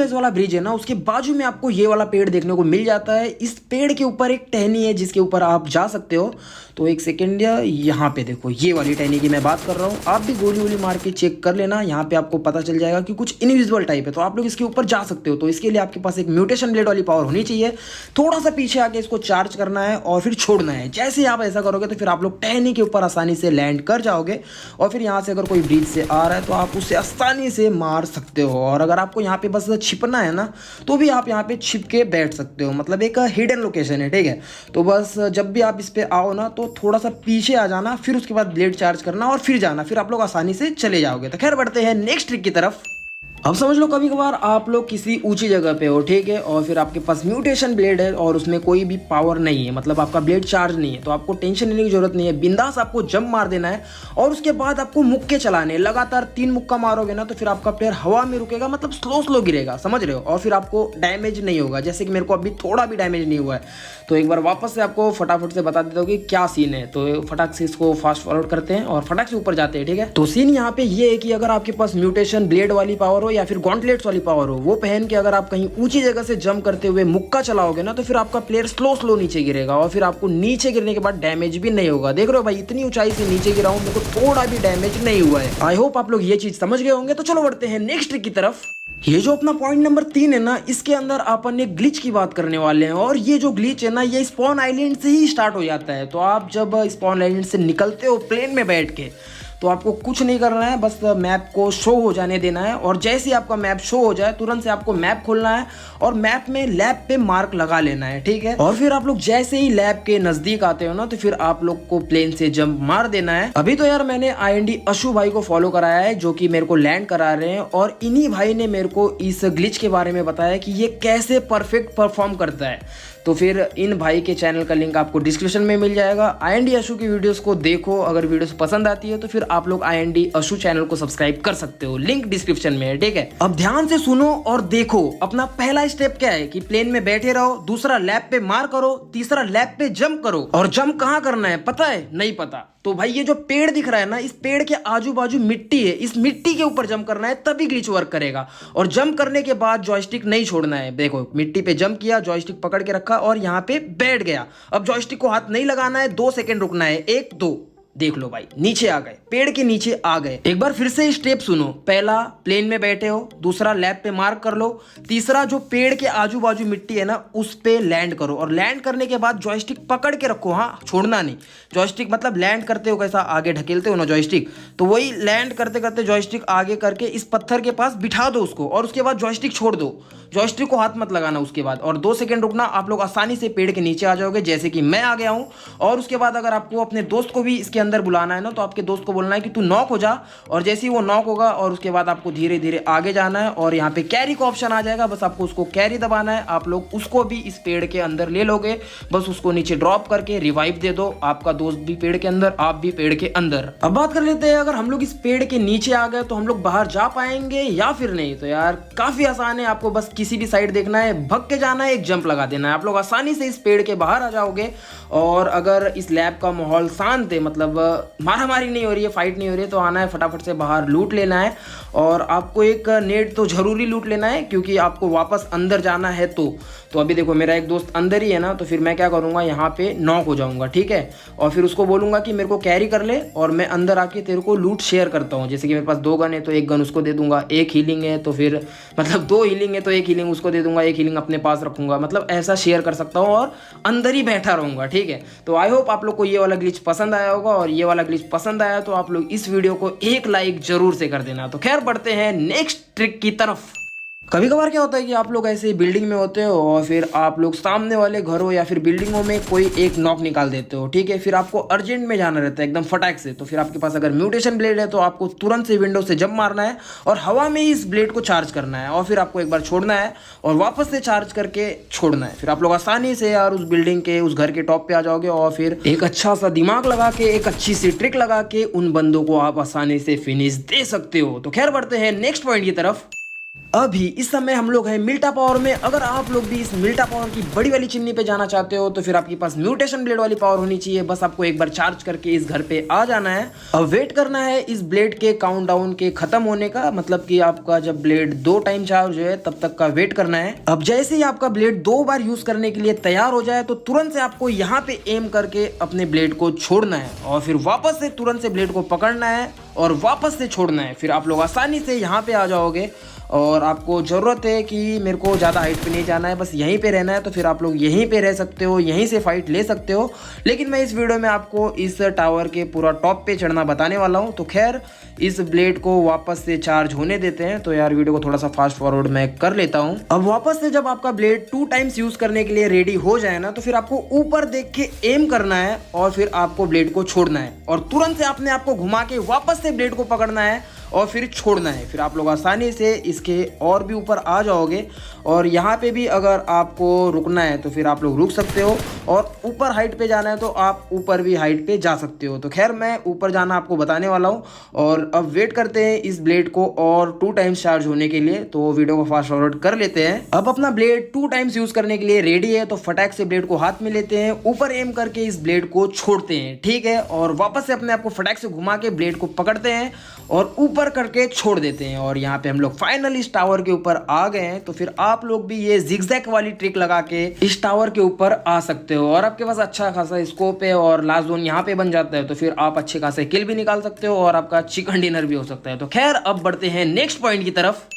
Suez वाला bridge है ना, उसके बाजू में आपको ये वाला पेड़ देखने को मिल जाता है। इस पेड़ के ऊपर एक टहनी है जिसके ऊपर आप जा सकते हो। तो एक सेकेंड, यहाँ पे देखो ये वाली टहनी की मैं बात कर रहा हूँ। आप भी गोली वोली मार के चेक कर लेना, यहाँ पे आपको पता चल जाएगा कि कुछ इनविजिबल टाइप है, तो आप लोग इसके ऊपर जा सकते हो। तो इसके लिए आपके पास एक म्यूटेशन ब्लेड वाली पावर होनी चाहिए। थोड़ा सा पीछे आके इसको चार्ज करना है और फिर छोड़ना है। जैसे ही आप ऐसा करोगे तो फिर आप लोग टहनी के ऊपर आसानी से लैंड कर जाओगे। और फिर यहाँ से अगर कोई ब्रिज से आ रहा है तो आप उसे आसानी से मार सकते हो। और अगर आपको यहाँ पे बस छिपना है ना, तो भी आप यहाँ पे छिप के बैठ सकते हो। मतलब एक हिडन लोकेशन है, ठीक है। तो बस जब भी आप इस पे आओ ना, तो थोड़ा सा पीछे आ जाना, फिर उसके बाद ब्लेड चार्ज करना और फिर जाना, फिर आप लोग आसानी से चले जाओगे। तो खैर बढ़ते हैं नेक्स्ट ट्रिक की तरफ। अब समझ लो कभी कभार आप लोग किसी ऊंची जगह पे हो, ठीक है, और फिर आपके पास म्यूटेशन ब्लेड है और उसमें कोई भी पावर नहीं है, मतलब आपका ब्लेड चार्ज नहीं है। तो आपको टेंशन लेने की जरूरत नहीं है, बिंदास आपको जंप मार देना है और उसके बाद आपको मुक्के चलाने हैं। लगातार 3 मुक्का मारोगे ना, तो फिर आपका प्लेयर हवा में रुकेगा, मतलब स्लो स्लो गिरेगा, समझ रहे हो। और फिर आपको डैमेज नहीं होगा, जैसे कि मेरे को अभी थोड़ा भी डैमेज नहीं हुआ है। तो एक बार वापस से आपको फटाफट से बता देता हूँ कि क्या सीन है। तो फटाक से इसको फास्ट फॉरवर्ड करते हैं और फटाक से ऊपर जाते हैं, ठीक है। तो सीन यहाँ पे ये है कि अगर आपके पास म्यूटेशन ब्लेड वाली पावर हो या फिर गॉन्टलेट्स वाली पावर हो, वो पहन के अगर आप कहीं ऊंची जगह से जंप करते हुए मुक्का चलाओगे ना, तो फिर आपका प्लेयर स्लो स्लो नीचे गिरेगा और फिर आपको नीचे गिरने के बाद डैमेज भी नहीं होगा। देख रहे हो भाई, इतनी ऊंचाई से नीचे गिरा हूं, मेरे को थोड़ा भी डैमेज नहीं हुआ है। आई होप आप लोग ये चीज समझ गए होंगे। तो चलो बढ़ते हैं नेक्स्ट ट्रिक की तरफ। ये जो अपना पॉइंट नंबर 3 है ना, इसके अंदर अपन एक ग्लिच की बात करने वाले हैं। और ये जो ग्लिच है ना, ये स्पॉन आइलैंड से ही स्टार्ट हो जाता है। तो आप जब स्पॉन आइलैंड से निकलते हो प्लेन में बैठ के, तो आपको कुछ नहीं करना है, बस मैप को शो हो जाने देना है। और जैसे ही आपका मैप शो हो जाए, तुरंत से आपको मैप खोलना है और मैप में लैब पे मार्क लगा लेना है, ठीक है। और फिर आप लोग जैसे ही लैब के नजदीक आते हो ना, तो फिर आप लोग को प्लेन से जंप मार देना है। अभी तो यार मैंने IND अशु भाई को फॉलो कराया है, जो कि मेरे को लैंड करा रहे हैं। और इन्हीं भाई ने मेरे को इस ग्लिच के बारे में बताया कि ये कैसे परफेक्ट परफॉर्म करता है। तो फिर इन भाई के चैनल का लिंक आपको डिस्क्रिप्शन में मिल जाएगा। IND अशु की वीडियोस को देखो, अगर वीडियोस पसंद आती है तो फिर आप लोग IND अशु चैनल को सब्सक्राइब कर सकते हो, लिंक डिस्क्रिप्शन में है, ठीक है। अब ध्यान से सुनो और देखो। अपना पहला स्टेप क्या है कि प्लेन में बैठे रहो, दूसरा लैब पे मार करो, तीसरा लैब पे जंप करो। और जंप कहाँ करना है पता है? नहीं पता? तो भाई ये जो पेड़ दिख रहा है ना, इस पेड़ के आजू बाजू मिट्टी है, इस मिट्टी के ऊपर जंप करना है, तभी ग्लिच वर्क करेगा। और जंप करने के बाद जॉयस्टिक नहीं छोड़ना है। देखो मिट्टी पे जंप किया, जॉयस्टिक पकड़ के रखा और यहाँ पे बैठ गया। अब जॉयस्टिक को हाथ नहीं लगाना है, 2 सेकेंड रुकना है, 1 2। देख लो भाई, नीचे आ गए, पेड़ के नीचे आ गए। एक बार फिर से स्टेप सुनो। पहला प्लेन में बैठे हो, दूसरा लैब पे मार्क कर लो, तीसरा जो पेड़ के आजू बाजू मिट्टी है ना, उस पे लैंड करो। और लैंड करने के बाद जॉयस्टिक पकड़ के रखो, हाँ छोड़ना नहीं। जॉयस्टिक मतलब लैंड करते हो कैसा आगे ढकेलते हो ना जॉयस्टिक, तो वही लैंड करते करते जॉयस्टिक आगे करके इस पत्थर के पास बिठा दो उसको, और उसके बाद जॉयस्टिक छोड़ दो। जॉयस्टिक को हाथ मत लगाना उसके बाद, और 2 सेकंड रुकना। आप लोग आसानी से पेड़ के नीचे आ जाओगे, जैसे कि मैं आ गया हूं। और उसके बाद अगर आपको अपने दोस्त को भी इसके अंदर बुलाना है ना, तो आपके दोस्त को बोलना है कि तू नॉक हो जा। और जैसे ही वो नॉक होगा, और उसके बाद आपको धीरे धीरे आगे जाना है। और यहाँ पे कैरी का ऑप्शन आ जाएगा, बस आपको उसको कैरी दबाना है। आप लोग उसको भी इस पेड़ के अंदर ले लोगे, बस उसको नीचे ड्रॉप करके रिवाइव दे दो। आपका दोस्त भी पेड़ के अंदर, आप भी पेड़ के अंदर। अब बात कर लेते हैं, अगर हम लोग इस पेड़ के नीचे आ गए तो हम लोग बाहर जा पाएंगे या फिर नहीं? तो यार काफी आसान है, आपको बस किसी भी साइड देखना है, भग के जाना है, एक जंप लगा देना है, आप लोग आसानी से इस पेड़ के बाहर आ जाओगे। और अगर इस लैब का माहौल शांत है, मतलब मारामारी नहीं हो रही है, फाइट नहीं हो रही है, तो आना है फटाफट से बाहर, लूट लेना है। और आपको एक नेट तो जरूरी लूट लेना है, क्योंकि आपको वापस अंदर जाना है। तो अभी देखो मेरा एक दोस्त अंदर ही है ना, तो फिर मैं क्या करूंगा, यहाँ पे नॉक हो जाऊंगा, ठीक है। और फिर उसको बोलूंगा कि मेरे को कैरी कर ले, और मैं अंदर आके तेरे को लूट शेयर करता हूँ। जैसे कि मेरे पास 2 गन है तो 1 गन उसको दे दूंगा, 1 हीलिंग है तो फिर मतलब 2 हीलिंग है तो 1 हीलिंग उसको दे दूंगा, 1 हीलिंग अपने पास रखूंगा। मतलब ऐसा शेयर कर सकता हूँ और अंदर ही बैठा रहूंगा, ठीक है। तो आई होप आप लोग को ये वाला ग्लिच पसंद आया होगा, और ये वाला ग्लिच पसंद आया तो आप लोग इस वीडियो को 1 लाइक जरूर से कर देना। तो खैर बढ़ते हैं नेक्स्ट ट्रिक की तरफ। कभी कभार क्या होता है कि आप लोग ऐसे बिल्डिंग में होते हो, और फिर आप लोग सामने वाले घरों या फिर बिल्डिंगों में कोई एक नॉक निकाल देते हो, ठीक है। फिर आपको अर्जेंट में जाना रहता है एकदम फटाक से। तो फिर आपके पास अगर म्यूटेशन ब्लेड है, तो आपको तुरंत से विंडो से जंप मारना है और हवा में ही इस ब्लेड को चार्ज करना है। और फिर आपको एक बार छोड़ना है और वापस से चार्ज करके छोड़ना है। फिर आप लोग आसानी से यार उस बिल्डिंग के, उस घर के टॉप पे आ जाओगे। और फिर एक अच्छा सा दिमाग लगा के, एक अच्छी सी ट्रिक लगा के उन बंदों को आप आसानी से फिनिश दे सकते हो। तो खैर बढ़ते हैं नेक्स्ट पॉइंट की तरफ। अभी इस समय हम लोग हैं मिल्टा पावर में। अगर आप लोग भी इस मिल्टा पावर की बड़ी वाली चिमनी पे जाना चाहते हो तो फिर आपके पास म्यूटेशन ब्लेड वाली पावर होनी चाहिए। बस आपको एक बार चार्ज करके इस घर पे आ जाना है। अब वेट करना है इस ब्लेड के काउंटडाउन के खत्म होने का, मतलब कि आपका जब ब्लेड 2 टाइम चार्ज है तब तक का वेट करना है। अब जैसे ही आपका ब्लेड 2 बार यूज करने के लिए तैयार हो जाए तो तुरंत से आपको यहाँ पे एम करके अपने ब्लेड को छोड़ना है और फिर वापस से तुरंत से ब्लेड को पकड़ना है और वापस से छोड़ना है। फिर आप लोग आसानी से यहाँ पे आ जाओगे। और आपको ज़रूरत है कि मेरे को ज़्यादा हाइट पे नहीं जाना है, बस यहीं पे रहना है, तो फिर आप लोग यहीं पे रह सकते हो, यहीं से फाइट ले सकते हो। लेकिन मैं इस वीडियो में आपको इस टावर के पूरा टॉप पे चढ़ना बताने वाला हूँ। तो खैर इस ब्लेड को वापस से चार्ज होने देते हैं। तो यार वीडियो को थोड़ा सा फास्ट फॉरवर्ड मैं कर लेता हूँ। अब वापस से जब आपका ब्लेड 2 टाइम्स यूज करने के लिए रेडी हो जाए ना, तो फिर आपको ऊपर देख के एम करना है और फिर आपको ब्लेड को छोड़ना है और तुरंत से अपने आप को घुमा के वापस से ब्लेड को पकड़ना है और फिर छोड़ना है। फिर आप लोग आसानी से इसके और भी ऊपर आ जाओगे। और यहाँ पे भी अगर आपको रुकना है तो फिर आप लोग रुक सकते हो, और ऊपर हाइट पे जाना है तो आप ऊपर भी हाइट पे जा सकते हो। तो खैर मैं ऊपर जाना आपको बताने वाला हूँ। और अब वेट करते हैं इस ब्लेड को और 2 टाइम्स चार्ज होने के लिए। तो वीडियो को फास्ट फॉरवर्ड कर लेते हैं। अब अपना ब्लेड 2 टाइम्स यूज करने के लिए रेडी है। तो फटाक से ब्लेड को हाथ में लेते हैं, ऊपर एम करके इस ब्लेड को छोड़ते हैं, ठीक है, और वापस से अपने आप को फटाक से घुमा के ब्लेड को पकड़ते हैं और ऊपर करके छोड़ देते हैं। और यहाँ पे हम लोग फाइनली इस टावर के ऊपर आ गए हैं। तो फिर आप लोग भी ये जिगजैग वाली ट्रिक लगा के इस टावर के ऊपर आ सकते हो। और आपके पास अच्छा खासा स्कोप है और लास्ट जोन यहाँ पे बन जाता है, तो फिर आप अच्छे खासे किल भी निकाल सकते हो और आपका चिकन डिनर भी हो सकता है। तो खैर अब बढ़ते हैं नेक्स्ट पॉइंट की तरफ।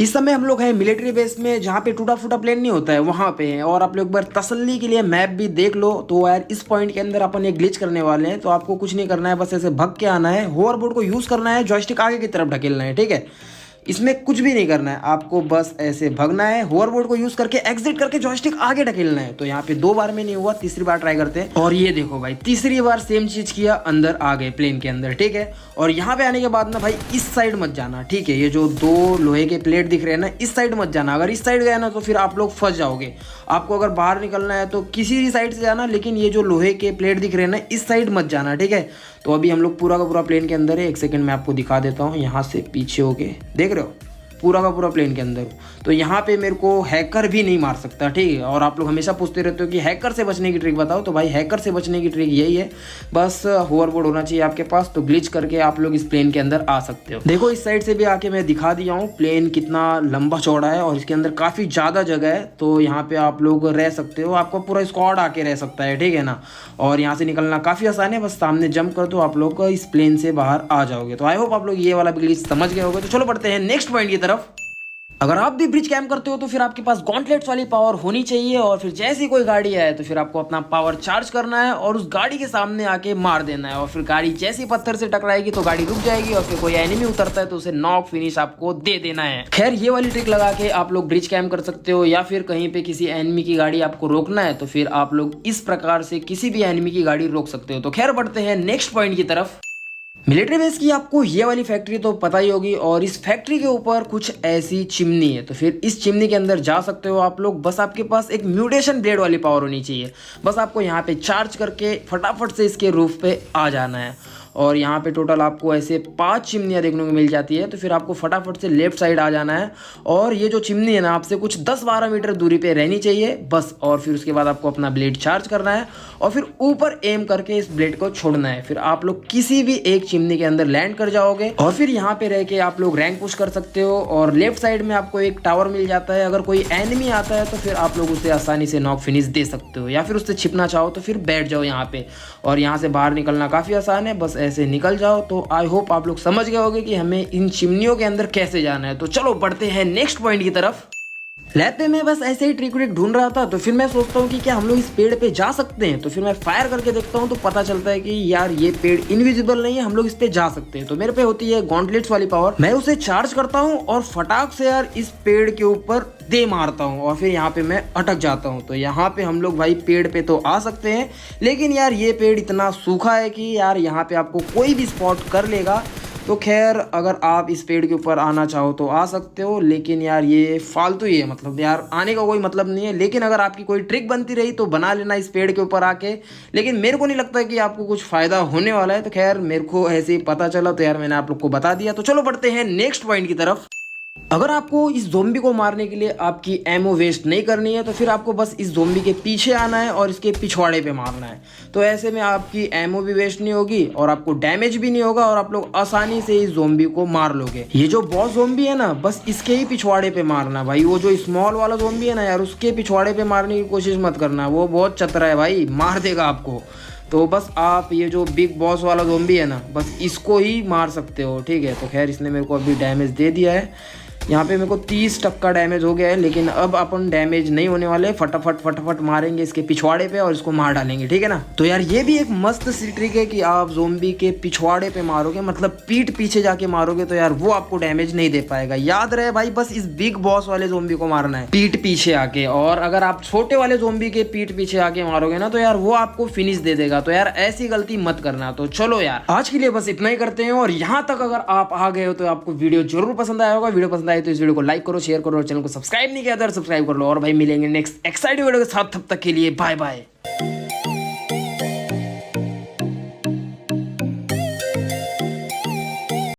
इस समय हम लोग हैं मिलिट्री बेस में, जहाँ पे टूटा फूटा प्लेन नहीं होता है वहाँ पे हैं। और आप लोग एक बार तसल्ली के लिए मैप भी देख लो। तो यार इस पॉइंट के अंदर अपन एक ग्लिच करने वाले हैं। तो आपको कुछ नहीं करना है, बस ऐसे भग के आना है, होवरबोर्ड को यूज करना है, जॉयस्टिक आगे की तरफ ढकेलना है, ठीक है। इसमें कुछ भी नहीं करना है, आपको बस ऐसे भगना है, होवरबोर्ड को यूज करके एग्जिट करके जॉयस्टिक आगे ढकेलना है। तो यहाँ पे 2 बार में नहीं हुआ, तीसरी बार ट्राई करते हैं। और ये देखो भाई, तीसरी बार सेम चीज किया, अंदर आ गए प्लेन के अंदर, ठीक है। और यहाँ पे आने के बाद ना भाई इस साइड मत जाना, ठीक है। ये जो 2 लोहे के प्लेट दिख रहे हैं ना, इस साइड मत जाना। अगर इस साइड गया ना तो फिर आप लोग फंस जाओगे। आपको अगर बाहर निकलना है तो किसी भी साइड से जाना, लेकिन ये जो लोहे के प्लेट दिख रहे हैं ना, इस साइड मत जाना, ठीक है। तो अभी हम लोग पूरा का पूरा प्लेन के अंदर है। 1 सेकंड में आपको दिखा देता हूँ। यहाँ से पीछे होके देख रहे हो, पूरा का पूरा प्लेन के अंदर। तो यहाँ पे मेरे को हैकर भी नहीं मार सकता, ठीक है। और आप लोग हमेशा पूछते रहते हो कि हैकर से बचने की ट्रिक बताओ। तो भाई हैकर से बचने की ट्रिक यही है, बस होवरबोर्ड होना चाहिए आपके पास। तो ग्लिच करके आप लोग इस प्लेन के अंदर आ सकते हो। देखो इस साइड से भी आके मैं दिखा दिया हूँ प्लेन कितना लंबा चौड़ा है और इसके अंदर काफ़ी ज़्यादा जगह है। तो यहाँ पे आप लोग रह सकते हो, आपका पूरा स्क्वाड आके रह सकता है, ठीक है ना। और यहाँ से निकलना काफ़ी आसान है, बस सामने जंप कर दो, आप लोग इस प्लेन से बाहर आ जाओगे। तो आई होप आप लोग ये वाला भी ग्लिच समझ गए होगे। तो चलो बढ़ते हैं नेक्स्ट पॉइंट की तरफ। अगर आप भी ब्रिज कैम्प करते हो तो फिर आपके पास गॉन्टलेट्स वाली पावर होनी चाहिए। और फिर जैसे ही कोई गाड़ी आए तो फिर आपको अपना पावर चार्ज करना है और उस गाड़ी के सामने आके मार देना है। और फिर गाड़ी जैसे ही पत्थर से टकराएगी तो गाड़ी रुक जाएगी और फिर कोई एनिमी उतरता है तो उसे नॉक फिनिश आपको दे देना है। खैर ये वाली ट्रिक लगा के आप लोग ब्रिज कैम्प कर सकते हो, या फिर कहीं पे किसी एनिमी की गाड़ी आपको रोकना है तो फिर आप लोग इस प्रकार से किसी भी एनिमी की गाड़ी रोक सकते हो। तो खैर बढ़ते हैं नेक्स्ट पॉइंट की तरफ। मिलिट्री बेस की आपको ये वाली फैक्ट्री तो पता ही होगी, और इस फैक्ट्री के ऊपर कुछ ऐसी चिमनी है। तो फिर इस चिमनी के अंदर जा सकते हो आप लोग। बस आपके पास एक म्यूटेशन ब्लेड वाली पावर होनी चाहिए। बस आपको यहाँ पे चार्ज करके फटाफट से इसके रूफ पे आ जाना है। और यहाँ पे टोटल आपको ऐसे 5 चिमनियाँ देखने को मिल जाती है। तो फिर आपको फटाफट से लेफ्ट साइड आ जाना है। और ये जो चिमनी है ना, आपसे कुछ 10-12 मीटर दूरी पे रहनी चाहिए बस। और फिर उसके बाद आपको अपना ब्लेड चार्ज करना है और फिर ऊपर एम करके इस ब्लेड को छोड़ना है। फिर आप लोग किसी भी एक चिमनी के अंदर लैंड कर जाओगे और फिर यहाँ पे रह के आप लोग रैंक पुश कर सकते हो। और लेफ्ट साइड में आपको एक टावर मिल जाता है। अगर कोई एनिमी आता है तो फिर आप लोग उसे आसानी से नॉक फिनिश दे सकते हो, या फिर उससे छिपना चाहो तो फिर बैठ जाओ यहाँ पे। और यहाँ से बाहर निकलना काफ़ी आसान है, बस ऐसे निकल जाओ। तो आई होप आप लोग समझ गए होंगे कि हमें इन चिमनियों के अंदर कैसे जाना है। तो चलो बढ़ते हैं नेक्स्ट पॉइंट की तरफ। लैब पे मैं बस ऐसे ही ट्रिक व्रिक ढूंढ रहा था, तो फिर मैं सोचता हूँ कि क्या हम लोग इस पेड़ पे जा सकते हैं। तो फिर मैं फायर करके देखता हूँ तो पता चलता है कि यार ये पेड़ इनविजिबल नहीं है, हम लोग इस पे जा सकते हैं। तो मेरे पे होती है गॉन्टलेट्स वाली पावर। मैं उसे चार्ज करता हूँ और फटाक से यार इस पेड़ के ऊपर दे मारता हूँ और फिर यहाँ पे मैं अटक जाता हूँ। तो यहाँ पे हम लोग भाई पेड़ पे तो आ सकते हैं, लेकिन यार ये पेड़ इतना सूखा है कि यार यहाँ पे आपको कोई भी स्पॉट कर लेगा। तो खैर अगर आप इस पेड़ के ऊपर आना चाहो तो आ सकते हो, लेकिन यार ये फालतू ही है, मतलब यार आने का कोई मतलब नहीं है। लेकिन अगर आपकी कोई ट्रिक बनती रही तो बना लेना इस पेड़ के ऊपर आके, लेकिन मेरे को नहीं लगता कि आपको कुछ फ़ायदा होने वाला है। तो खैर मेरे को ऐसे ही पता चला तो यार मैंने आप लोग को बता दिया। तो चलो बढ़ते हैं नेक्स्ट पॉइंट की तरफ। अगर आपको इस ज़ोंबी को मारने के लिए आपकी एमो वेस्ट नहीं करनी है तो फिर आपको बस इस ज़ोंबी के पीछे आना है और इसके पिछवाड़े पे मारना है। तो ऐसे में आपकी एमो भी वेस्ट नहीं होगी और आपको डैमेज भी नहीं होगा और आप लोग आसानी से इस ज़ोंबी को मार लोगे। ये जो बॉस ज़ोंबी है ना, बस इसके ही पिछवाड़े पे मारना भाई। वो जो स्मॉल वाला ज़ोंबी है ना यार, उसके पिछवाड़े पे मारने की कोशिश मत करना, वो बहुत चतरा है भाई, मार देगा आपको। तो बस आप ये जो बिग बॉस वाला ज़ोंबी है ना, बस इसको ही मार सकते हो, ठीक है। तो खैर इसने मेरे को अभी डैमेज दे दिया है। यहाँ पे मेरे को 30% का डैमेज हो गया है, लेकिन अब अपन डैमेज नहीं होने वाले, फटाफट मारेंगे इसके पिछवाड़े पे और इसको मार डालेंगे, ठीक है ना। तो यार ये भी एक मस्त सी ट्रिक है कि आप ज़ोंबी के पिछवाड़े पे मारोगे, मतलब पीठ पीछे जाके मारोगे तो यार वो आपको डैमेज नहीं दे पाएगा। याद रहे भाई, बस इस बिग बॉस वाले ज़ोंबी को मारना है पीठ पीछे आके, और अगर आप छोटे वाले ज़ोंबी के पीठ पीछे आके मारोगे ना तो यार वो आपको फिनिश दे देगा। तो यार ऐसी गलती मत करना। तो चलो यार आज के लिए बस इतना ही करते हैं, और यहाँ तक अगर आप आ गए हो तो आपको वीडियो जरूर पसंद आया होगा। वीडियो पसंद आए तो इस वीडियो को लाइक करो, शेयर करो, और चैनल को सब्सक्राइब नहीं किया तो सब्सक्राइब कर लो। और भाई मिलेंगे नेक्स्ट एक्साइटिंग वीडियो के साथ, तब तक के लिए बाय बाय।